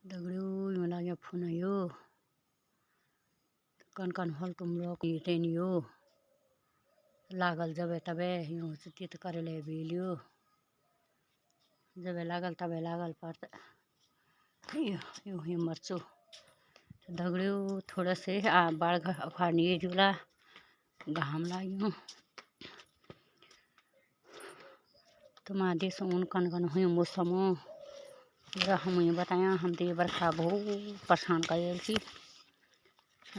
दगड़ियों यो लाग्या फोन यो कन कन हल तुम लोग टेनियो लागल जबे तबे यूं चित करे ले बिलियो जबे लागल तबे लागल पर यूं यूं मरचो दगड़ियों थोड़ा से बाढ़ उखाड़नी जुला घाम लागियो तुम आदि सुन कन कन हुई मौसम हम बताया हम तो बरखा बहुत परेशान कर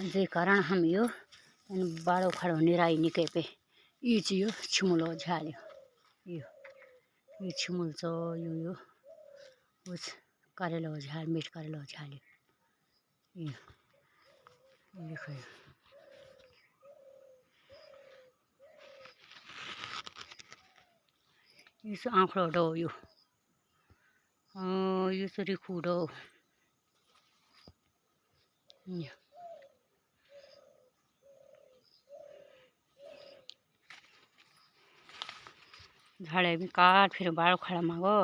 जे कारण हम यो बाड़ो खड़ो निराई निके पे इच यो छिमुलो झाल्यो यो छिमुल चो यो उस करेलो झाल मीठ करेलो झाल्यो यो देखो इस आँखड़ो डो यो यो तो रिखू डो झाड़े भी काट फिर बाड़ खड़ा मांगो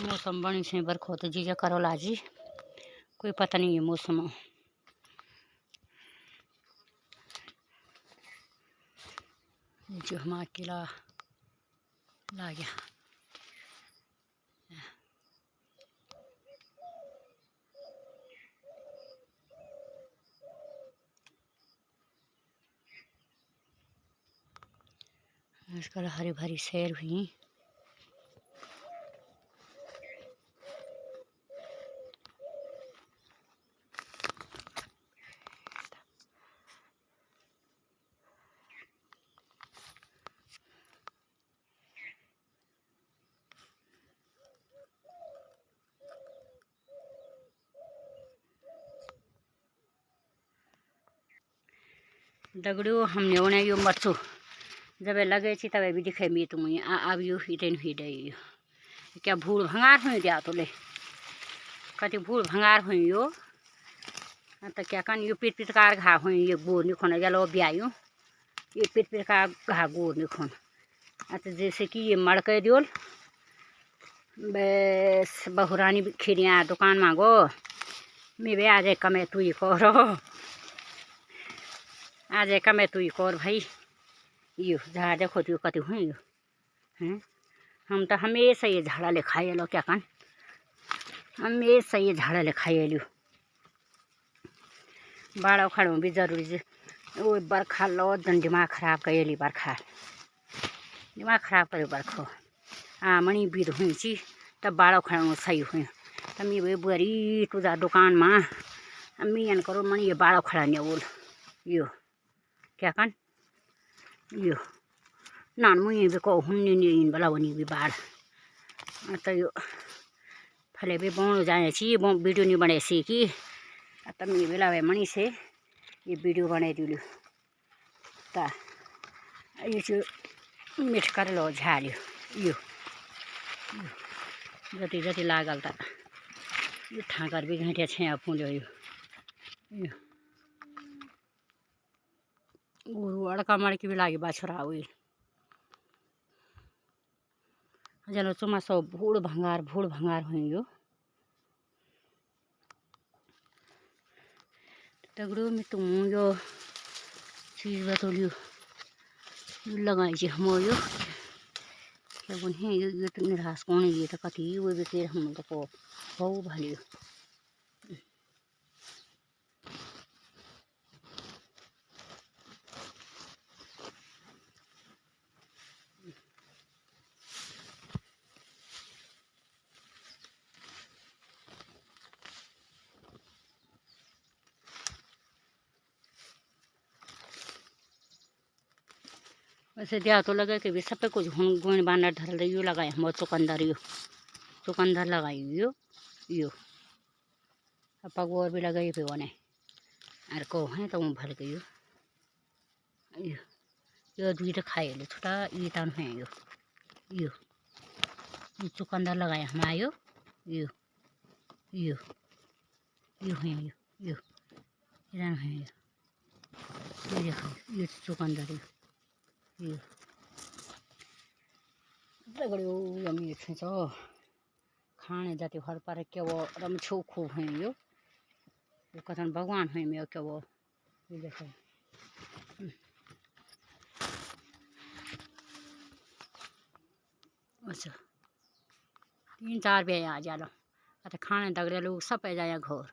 मौसम बनी से बरखो तो जीजा करो लाजी कोई पता नहीं है मौसम जो हम अकेला ला गया आजकल हरी भरी सैर हुई दगड़ियों हमने उन्हें यो मरचो जब लगे छी तब भी दिखे मी तुम अब यू हिटेन हिडे क्या भूल भंगार हुई दिया तो ले कति भूल भंगार हुई यो तो क्या कन यो पिट पिटकार घा हुई ये गोर निखोन गलो ब्यायो ये पिट पिटकार घा गोर निखोन तो जैसे कि ये मड़के दियोल बस बहुरानी खिरिया दुकान मांगो मैं भी आज कमे तू ही करो आज कमे तू ही कर भाई यो झाड़ देखो तो कति हुई यो हैं हम तो हमेशा ये झाड़ा ले खाए लो क्या कन हमेशा ये झाड़ा ले खाए लो बाड़ा उखाड़ो भी जरूरी वो बरखा लो जन दिमाग खराब करेली बरखा दिमाग खराब करे बरखो मणि बिद हुई ची तब बाड़ा उखाड़ो सही हुई तब ये बुरी तुझा दुकान में अम्मी अन करो मणि ये बाड़ा उखाड़ने बोल यो क्या कन यो नान मुझे भी कहो हुन्नी बला बनी भी बाढ़ तो यो फले भी बोण जाए ची वीडियो नहीं बने सी कि तब मैं बेला मणि से ये वीडियो बना दिलु ता ये मीठ कर लो झाल्यो यो जति जति लागल त यो ठाकर भी घाटिया छे पुल्यो यो अड़का मड़की भी लागे बाछरा उल जनो चुमा सब भूड़ भंगार हुई यो दगड़ियों में तुम यो चीज बतौलियो लगाई हम यो क्या बोल ये तो निराश कौन ये तो कति वो भी हम तो बहु भलियो वैसे दिया तो लगे कि भी सब पे कुछ गुण बानर धर यो लगाए हम चुकंदर लगाई यो पगोर भी लगाई पे बने अरे को है तो भल गई यो दुईटा खाए छोटा ये तान है यो चुकंदर लगाए हम आयो यो यो यो है यो है ये देखो ये चुकंदर यो दगड़ियों यमी छ खाने जाति घर पर क्या वो रमछो खूब हैं यो कथन भगवान हैं मैं क्या वो ये देखो अच्छा 3-4 पे आ जा लो अरे खाने दगड़े लोग सब पे जाए घर